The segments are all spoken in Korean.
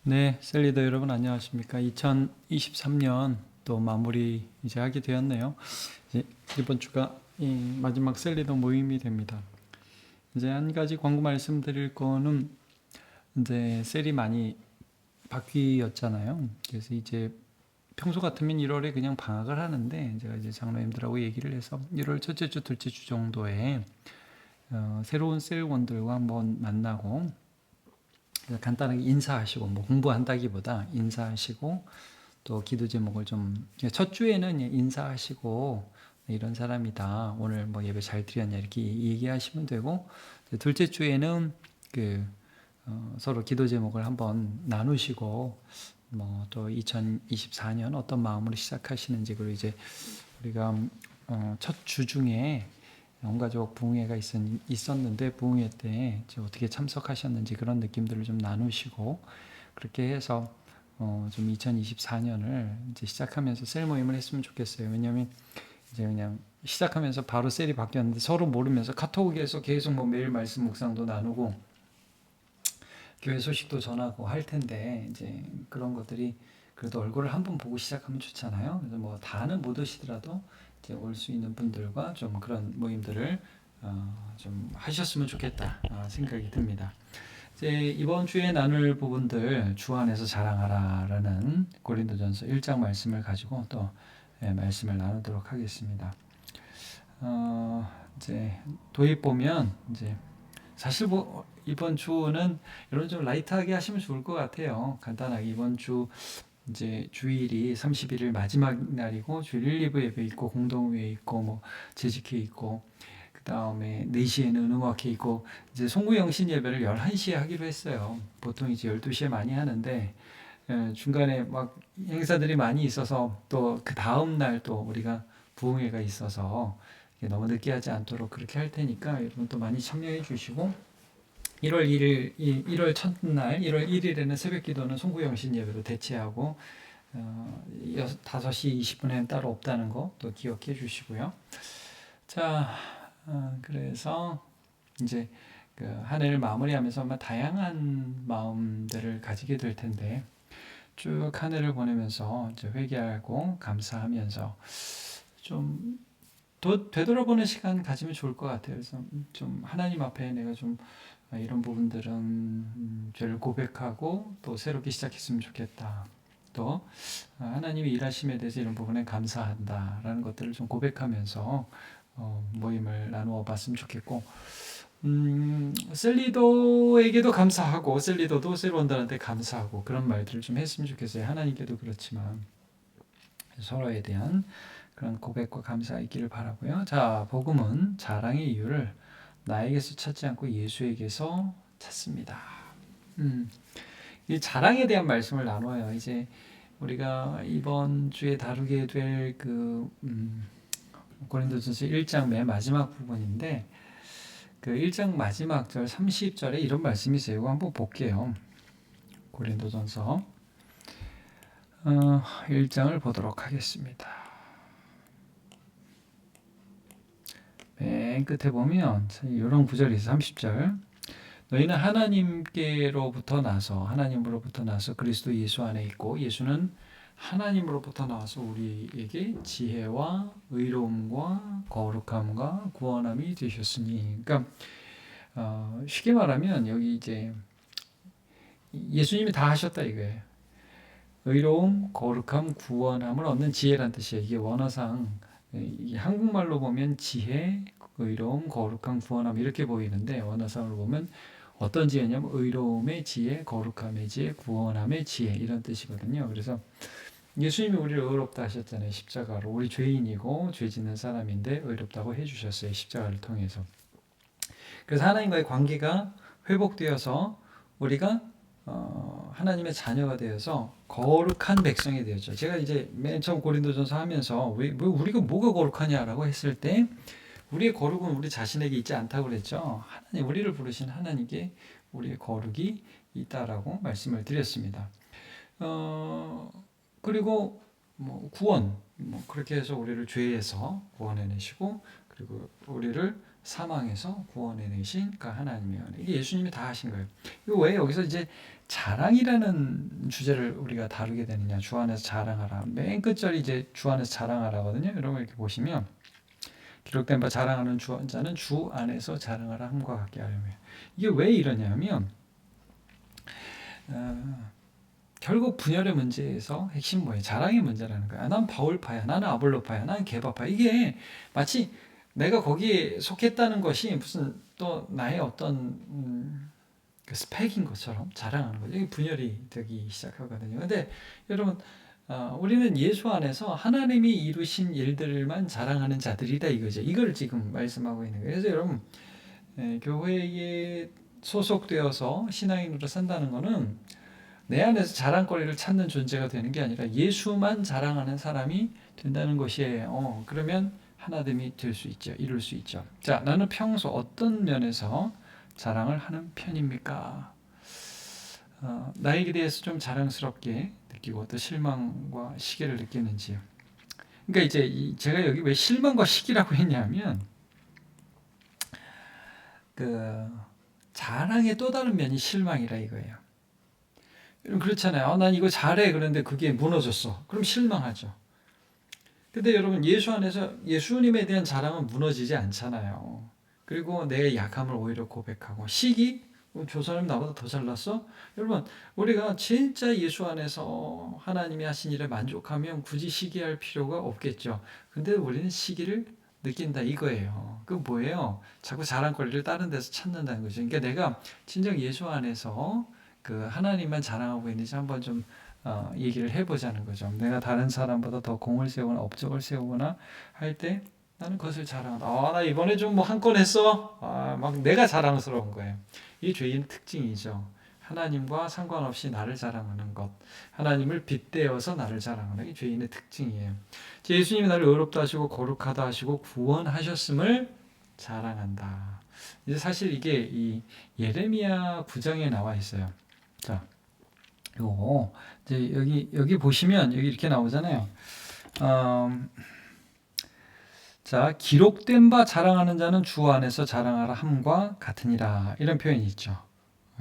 네, 셀리더 여러분 안녕하십니까? 2023년 또 마무리 이제 하게 되었네요. 이제 이번 주가 이 마지막 셀리더 모임이 됩니다. 이제 한 가지 광고 말씀드릴 거는 이제 셀이 많이 바뀌었잖아요. 그래서 이제 평소 같으면 1월에 그냥 방학을 하는데 제가 이제 장로님들하고 얘기를 해서 1월 첫째 주, 둘째 주 정도에 새로운 셀원들과 한번 만나고 간단하게 인사하시고 뭐 공부한다기보다 인사하시고 또 기도 제목을 좀 첫 주에는 인사하시고 이런 사람이다 오늘 뭐 예배 잘 드렸냐 이렇게 얘기하시면 되고 둘째 주에는 그 서로 기도 제목을 한번 나누시고 뭐 또 2024년 어떤 마음으로 시작하시는지 그리고 이제 우리가 첫 주 중에 온 가족 부흥회가 있었는데 부흥회 때 어떻게 참석하셨는지 그런 느낌들을 좀 나누시고 그렇게 해서 좀 2024년을 이제 시작하면서 셀 모임을 했으면 좋겠어요. 왜냐하면 이제 그냥 시작하면서 바로 셀이 바뀌었는데 서로 모르면서 카톡에서 계속 뭐 매일 말씀 묵상도 나누고 교회 소식도 전하고 할 텐데 이제 그런 것들이 그래도 얼굴을 한번 보고 시작하면 좋잖아요. 그래서 뭐 다는 못 오시더라도 이제 올 수 있는 분들과 좀 그런 모임들을 좀 하셨으면 좋겠다 생각이 듭니다. 이제 이번 주에 나눌 부분들 주 안에서 자랑하라라는 고린도전서 1장 말씀을 가지고 또 말씀을 나누도록 하겠습니다. 이제 도입 보면 이제 사실 뭐 이번 주는 여러분 좀 라이트하게 하시면 좋을 것 같아요. 간단하게 이번 주 이제 주일이 31일 마지막 날이고 주일 1, 2부 예배 있고 공동회 있고 뭐 재직회 있고 그 다음에 4시에는 음악회 있고 이제 송구영신 예배를 11시에 하기로 했어요. 보통 이제 12시에 많이 하는데 중간에 막 행사들이 많이 있어서 또 그 다음 날 또 우리가 부흥회가 있어서 너무 늦게 하지 않도록 그렇게 할 테니까 여러분 또 많이 참여해 주시고 1월 1일, 1월 첫날 1월 1일에는 새벽 기도는 송구영신 예배로 대체하고 5시 20분에는 따로 없다는 거 또 기억해 주시고요. 자, 그래서 이제 그 한 해를 마무리하면서 아마 다양한 마음들을 가지게 될 텐데 쭉 한 해를 보내면서 이제 회개하고 감사하면서 좀 되돌아보는 시간 가지면 좋을 것 같아요. 그래서 좀 하나님 앞에 내가 좀 이런 부분들은 죄를 고백하고 또 새롭게 시작했으면 좋겠다. 또 하나님이 일하심에 대해서 이런 부분에 감사한다라는 것들을 좀 고백하면서 모임을 나누어 봤으면 좋겠고 셀리도에게도 감사하고 셀리도도 셀원들한테 감사하고 그런 말들을 좀 했으면 좋겠어요. 하나님께도 그렇지만 서로에 대한 그런 고백과 감사가 있기를 바라고요. 자, 복음은 자랑의 이유를 나에게서 찾지 않고 예수에게서 찾습니다. 이 자랑에 대한 말씀을 나눠요. 이제 우리가 이번 주에 다루게 될 그 고린도전서 1장 맨 마지막 부분인데 그 1장 마지막 절 30절에 이런 말씀이 있어요. 이거 한번 볼게요. 고린도전서 1장을 보도록 하겠습니다. 맨 끝에 보면 이런 구절이 있어요. 30절. 너희는 하나님으로부터 나서 그리스도 예수 안에 있고 예수는 하나님으로부터 나와서 우리에게 지혜와 의로움과 거룩함과 구원함이 되셨으니. 그러니까 쉽게 말하면 여기 이제 예수님이 다 하셨다 이거예요. 의로움, 거룩함, 구원함을 얻는 지혜란 뜻이에요. 이게 원어상 이게 한국말로 보면 지혜, 의로움, 거룩함, 구원함 이렇게 보이는데 원어상으로 보면 어떤 지혜냐면 의로움의 지혜, 거룩함의 지혜, 구원함의 지혜 이런 뜻이거든요. 그래서 예수님이 우리를 의롭다 하셨잖아요. 십자가로. 우리 죄인이고 죄 짓는 사람인데 의롭다고 해주셨어요. 십자가를 통해서. 그래서 하나님과의 관계가 회복되어서 우리가 하나님의 자녀가 되어서 거룩한 백성이 되었죠. 제가 이제 맨 처음 고린도전서 하면서 우리가 뭐가 거룩하냐라고 했을 때 우리의 거룩은 우리 자신에게 있지 않다고 그랬죠. 하나님, 우리를 부르신 하나님께 우리의 거룩이 있다라고 말씀을 드렸습니다. 그리고 구원, 그렇게 해서 우리를 죄에서 구원해내시고 그리고 우리를 사망에서 구원해내신 그 하나님의 은혜. 이게 예수님이 다 하신 거예요. 이거 왜 여기서 이제 자랑이라는 주제를 우리가 다루게 되느냐? 주 안에서 자랑하라. 맨 끝절이 이제 주 안에서 자랑하라거든요. 여러분 이렇게 보시면 기록된 바 자랑하는 자는 주 안에서 자랑하라 함과 같게 하려며. 이게 왜 이러냐면 결국 분열의 문제에서 핵심 뭐예요? 자랑의 문제라는 거야. 난 바울파야, 나는 아볼로파야, 나는 게바파야. 이게 마치 내가 거기에 속했다는 것이 무슨 또 나의 어떤 그 스펙인 것처럼 자랑하는 거죠. 이게 분열이 되기 시작하거든요. 근데 여러분, 우리는 예수 안에서 하나님이 이루신 일들만 자랑하는 자들이다 이거죠. 이걸 지금 말씀하고 있는 거예요. 그래서 여러분, 교회에 소속되어서 신앙인으로 산다는 거는 내 안에서 자랑거리를 찾는 존재가 되는 게 아니라 예수만 자랑하는 사람이 된다는 것이에요. 그러면 하나됨이 될 수 있죠. 이룰 수 있죠. 자, 나는 평소 어떤 면에서 자랑을 하는 편입니까? 나에게 대해서 좀 자랑스럽게 느끼고 또 실망과 시기를 느끼는지요. 그러니까 이제 제가 여기 왜 실망과 시기라고 했냐면 그 자랑의 또 다른 면이 실망이라 이거예요. 그렇잖아요. 난 이거 잘해. 그런데 그게 무너졌어. 그럼 실망하죠. 근데 여러분 예수 안에서 예수님에 대한 자랑은 무너지지 않잖아요. 그리고 내 약함을 오히려 고백하고 시기? 저 사람이 나보다 더 잘났어? 여러분 우리가 진짜 예수 안에서 하나님이 하신 일에 만족하면 굳이 시기할 필요가 없겠죠. 근데 우리는 시기를 느낀다 이거예요. 그 뭐예요? 자꾸 자랑거리를 다른 데서 찾는다는 거죠. 그러니까 내가 진정 예수 안에서 그 하나님만 자랑하고 있는지 한번 좀 얘기를 해보자는 거죠. 내가 다른 사람보다 더 공을 세우거나 업적을 세우거나 할 때 나는 그것을 자랑한다. 나 이번에 좀 뭐 한 건 했어. 막 내가 자랑스러운 거예요. 이 죄인 특징이죠. 하나님과 상관없이 나를 자랑하는 것, 하나님을 빗대어서 나를 자랑하는 게 죄인의 특징이에요. 예수님이 나를 의롭다 하시고 거룩하다 하시고 구원하셨음을 자랑한다. 이제 사실 이게 이 예레미야 9장에 나와 있어요. 자, 요거 이제 여기 보시면 여기 이렇게 나오잖아요. 자, 기록된 바 자랑하는 자는 주 안에서 자랑하라 함과 같으니라. 이런 표현이 있죠.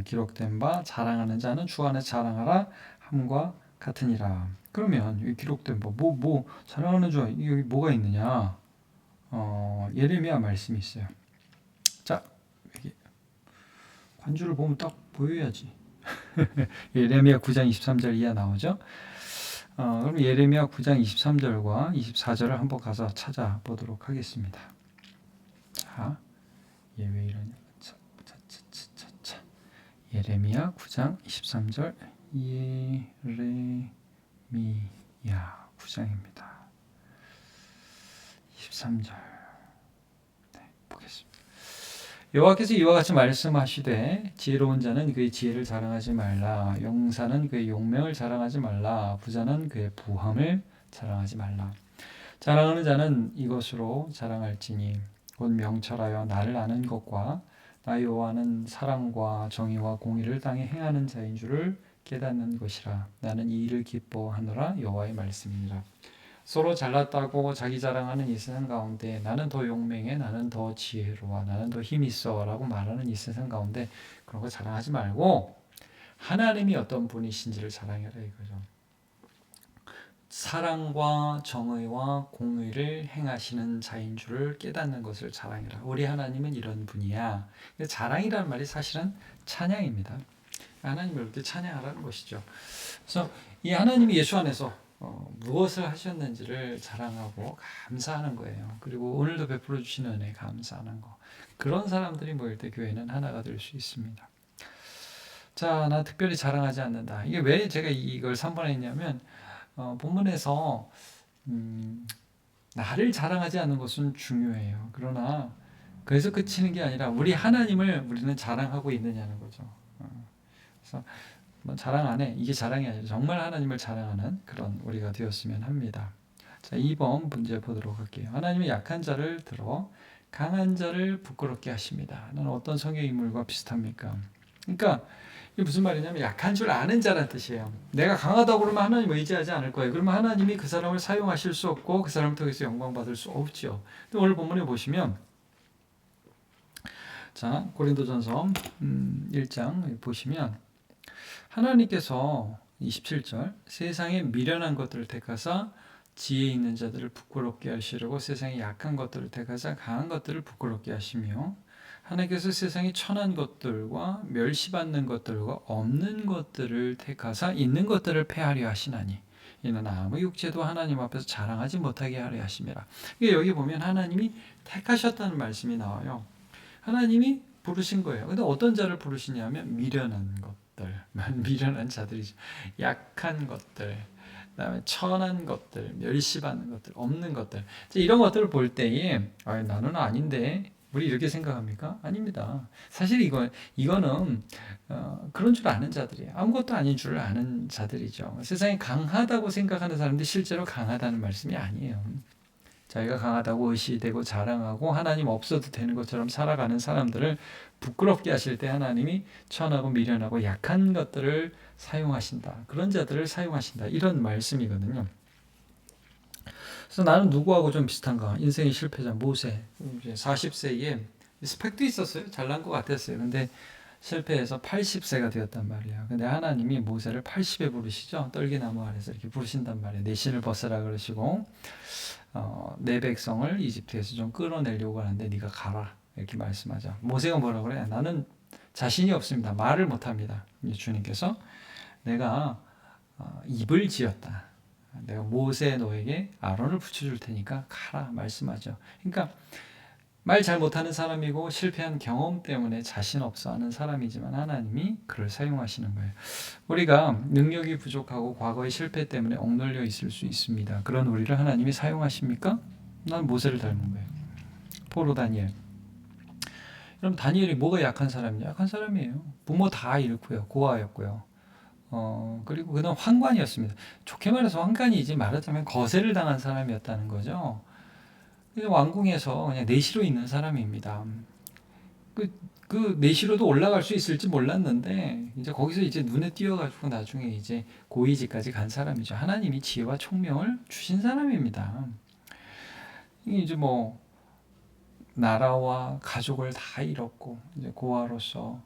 기록된 바 자랑하는 자는 주 안에서 자랑하라 함과 같으니라. 그러면 여기 기록된 바 뭐 자랑하는 자 여기 뭐가 있느냐? 예레미야 말씀이 있어요. 자, 여기 관주를 보면 딱 보여야지. 예레미야 9장 23절 이하 나오죠. 그럼 예레미야 9장 23절과 24절을 한번 가서 찾아보도록 하겠습니다. 자, 얘 왜 이러냐? 예레미야 9장 23절 예레미야 9장입니다. 23절 보겠습니다. 여호와께서 이와 같이 말씀하시되 지혜로운 자는 그의 지혜를 자랑하지 말라. 용사는 그의 용명을 자랑하지 말라. 부자는 그의 부함을 자랑하지 말라. 자랑하는 자는 이것으로 자랑할지니 곧 명철하여 나를 아는 것과 나 여호와는 사랑과 정의와 공의를 땅에 행하는 자인 줄을 깨닫는 것이라. 나는 이 일을 기뻐하노라. 여호와의 말씀이니라. 서로 잘났다고 자기 자랑하는 이 세상 가운데 나는 더 용맹해, 나는 더 지혜로워, 나는 더 힘 있어 라고 말하는 이 세상 가운데 그런 거 자랑하지 말고 하나님이 어떤 분이신지를 자랑해라 이거죠. 사랑과 정의와 공의를 행하시는 자인 줄을 깨닫는 것을 자랑해라. 우리 하나님은 이런 분이야. 자랑이라는 말이 사실은 찬양입니다. 하나님을 이렇게 찬양하라는 것이죠. 그래서 이 하나님이 예수 안에서 무엇을 하셨는지를 자랑하고 감사하는 거예요. 그리고 오늘도 베풀어 주시는 은혜 감사하는 거. 그런 사람들이 모일 때 교회는 하나가 될 수 있습니다. 자, 나 특별히 자랑하지 않는다. 이게 왜 제가 이걸 3번에 했냐면 본문에서 나를 자랑하지 않는 것은 중요해요. 그러나 그래서 그치는 게 아니라 우리 하나님을 우리는 자랑하고 있느냐는 거죠. 그래서 자랑 안 해. 이게 자랑이 아니라 정말 하나님을 자랑하는 그런 우리가 되었으면 합니다. 자, 2번 문제 보도록 할게요. 하나님은 약한 자를 들어 강한 자를 부끄럽게 하십니다. 는 어떤 성경 인물과 비슷합니까? 그러니까 이게 무슨 말이냐면 약한 줄 아는 자란 뜻이에요. 내가 강하다고 그러면 하나님 의지하지 않을 거예요. 그러면 하나님이 그 사람을 사용하실 수 없고 그 사람을 통해서 영광 받을 수 없죠. 근데 오늘 본문에 보시면 자, 고린도전서 1장 보시면 하나님께서 27절 세상에 미련한 것들을 택하사 지혜 있는 자들을 부끄럽게 하시려고 세상에 약한 것들을 택하사 강한 것들을 부끄럽게 하시며 하나님께서 세상에 천한 것들과 멸시받는 것들과 없는 것들을 택하사 있는 것들을 패하려 하시나니 이는 아무 육체도 하나님 앞에서 자랑하지 못하게 하려 하심이라. 여기 보면 하나님이 택하셨다는 말씀이 나와요. 하나님이 부르신 거예요. 근데 어떤 자를 부르시냐면 미련한 것들, 미련한 자들이죠. 약한 것들, 그다음에 천한 것들, 멸시받는 것들, 없는 것들. 이런 것들을 볼 때에 나는 아닌데 우리 이렇게 생각합니까? 아닙니다. 사실 이거는 그런 줄 아는 자들이에요. 아무것도 아닌 줄 아는 자들이죠. 세상에 강하다고 생각하는 사람들이 실제로 강하다는 말씀이 아니에요. 자기가 강하다고 의시되고 자랑하고 하나님 없어도 되는 것처럼 살아가는 사람들을 부끄럽게 하실 때 하나님이 천하고 미련하고 약한 것들을 사용하신다. 그런 자들을 사용하신다. 이런 말씀이거든요. 그래서 나는 누구하고 좀 비슷한가? 인생의 실패자 모세. 40세에 스펙도 있었어요. 잘난 것 같았어요. 근데 실패해서 80세가 되었단 말이에요. 근데 하나님이 모세를 80에 부르시죠. 떨기나무 아래서 이렇게 부르신단 말이에요. 내 신을 벗으라 그러시고 내 백성을 이집트에서 좀 끌어내려고 하는데 네가 가라 이렇게 말씀하죠. 모세가 뭐라 그래? 나는 자신이 없습니다. 말을 못합니다. 주님께서 내가 입을 지었다. 내가 모세 너에게 아론을 붙여줄 테니까 가라 말씀하죠. 그러니까 말 잘 못하는 사람이고 실패한 경험 때문에 자신 없어 하는 사람이지만 하나님이 그를 사용하시는 거예요. 우리가 능력이 부족하고 과거의 실패 때문에 억눌려 있을 수 있습니다. 그런 우리를 하나님이 사용하십니까? 난 모세를 닮은 거예요. 포로 다니엘. 그럼 다니엘이 뭐가 약한 사람이냐? 약한 사람이에요. 부모 다 잃고요. 고아였고요. 그리고 그는 환관이었습니다. 좋게 말해서 환관이지 말하자면 거세를 당한 사람이었다는 거죠. 왕궁에서 그냥 내시로 있는 사람입니다. 그 내시로도 올라갈 수 있을지 몰랐는데 이제 거기서 이제 눈에 띄어가지고 나중에 이제 고위직까지 간 사람이죠. 하나님이 지혜와 총명을 주신 사람입니다. 이제 뭐 나라와 가족을 다 잃었고 이제 고아로서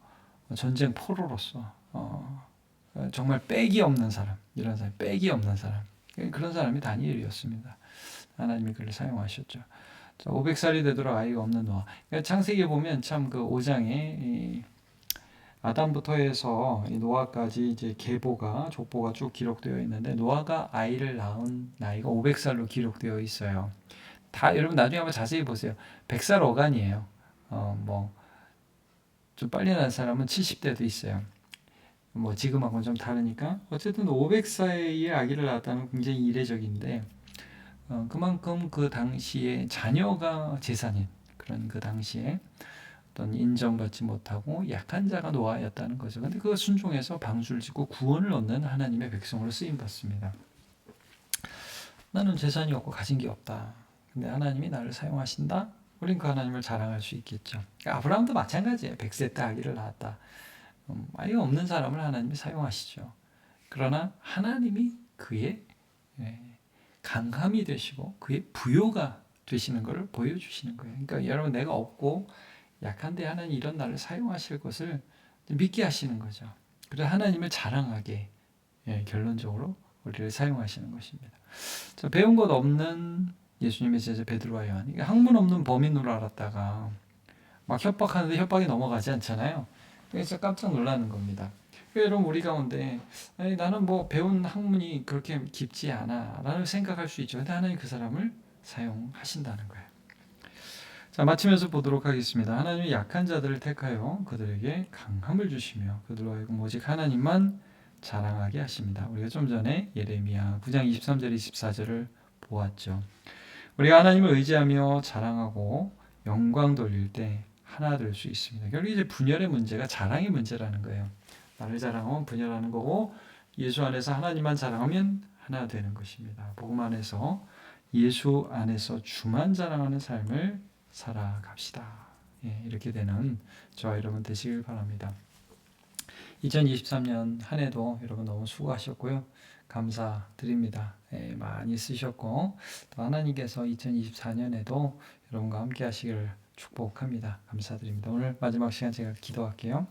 전쟁 포로로서 정말 빽이 없는 사람, 이런 사람, 빽이 없는 사람, 그런 사람이 다니엘이었습니다. 하나님이 그를 사용하셨죠. 500살이 되도록 아이가 없는 노아. 그러니까 창세기에 보면 참 그 5장에 아담부터 해서 노아까지 이제 계보가 족보가 쭉 기록되어 있는데 노아가 아이를 낳은 나이가 500살로 기록되어 있어요. 다 여러분 나중에 한번 자세히 보세요. 100살 어간이에요. 뭐 좀 빨리 낳은 사람은 70대도 있어요. 뭐 지금하고는 좀 다르니까 어쨌든 500살의 아기를 낳았다는 굉장히 이례적인데 그만큼 그 당시에 자녀가 재산인 그런 그 당시에 어떤 인정받지 못하고 약한 자가 노아였다는 거죠. 근데 그 순종해서 방주를 짓고 구원을 얻는 하나님의 백성으로 쓰임 받습니다. 나는 재산이 없고 가진 게 없다. 근데 하나님이 나를 사용하신다. 우린 그 하나님을 자랑할 수 있겠죠. 그러니까 아브라함도 마찬가지예요. 100세 때 아기를 낳았다. 아이가 없는 사람을 하나님이 사용하시죠. 그러나 하나님이 그의 강함이 되시고 그의 부요가 되시는 것을 보여주시는 거예요. 그러니까 여러분 내가 없고 약한데 하나님 이런 나를 사용하실 것을 믿게 하시는 거죠. 그래서 하나님을 자랑하게 결론적으로 우리를 사용하시는 것입니다. 배운 것 없는 예수님의 제자 베드로와 요한, 그러니까 학문 없는 범인으로 알았다가 막 협박하는데 협박이 넘어가지 않잖아요. 그래서 깜짝 놀라는 겁니다. 여러분 우리 가운데 아니, 나는 뭐 배운 학문이 그렇게 깊지 않아 라는 생각할 수 있죠. 근데 하나님 그 사람을 사용하신다는 거예요. 자, 마치면서 보도록 하겠습니다. 하나님이 약한 자들을 택하여 그들에게 강함을 주시며 그들로 하여금 오직 하나님만 자랑하게 하십니다. 우리가 좀 전에 예레미야 9장 23절 24절을 보았죠. 우리가 하나님을 의지하며 자랑하고 영광 돌릴 때 하나 될 수 있습니다. 결국 이제 분열의 문제가 자랑의 문제라는 거예요. 나를 자랑하면 분열하는 거고 예수 안에서 하나님만 자랑하면 하나 되는 것입니다. 복음 안에서 예수 안에서 주만 자랑하는 삶을 살아갑시다. 이렇게 되는 저와 여러분 되시길 바랍니다. 2023년 한 해도 여러분 너무 수고하셨고요. 감사드립니다. 많이 쓰셨고 또 하나님께서 2024년에도 여러분과 함께 하시기를 축복합니다. 감사드립니다. 오늘 마지막 시간 제가 기도할게요.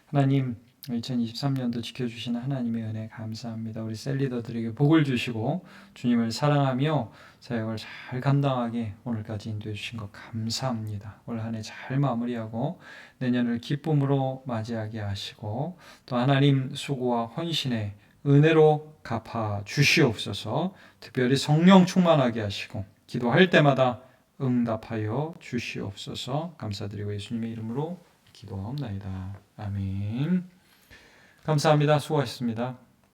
하나님, 2023년도 지켜주시는 하나님의 은혜 감사합니다. 우리 셀리더들에게 복을 주시고 주님을 사랑하며 사역을 잘 감당하게 오늘까지 인도해 주신 것 감사합니다. 올 한 해 잘 마무리하고 내년을 기쁨으로 맞이하게 하시고 또 하나님 수고와 헌신의 은혜로 갚아 주시옵소서. 특별히 성령 충만하게 하시고 기도할 때마다 응답하여 주시옵소서. 감사드리고 예수님의 이름으로 기도하옵나이다. 아멘. 감사합니다. 수고하셨습니다.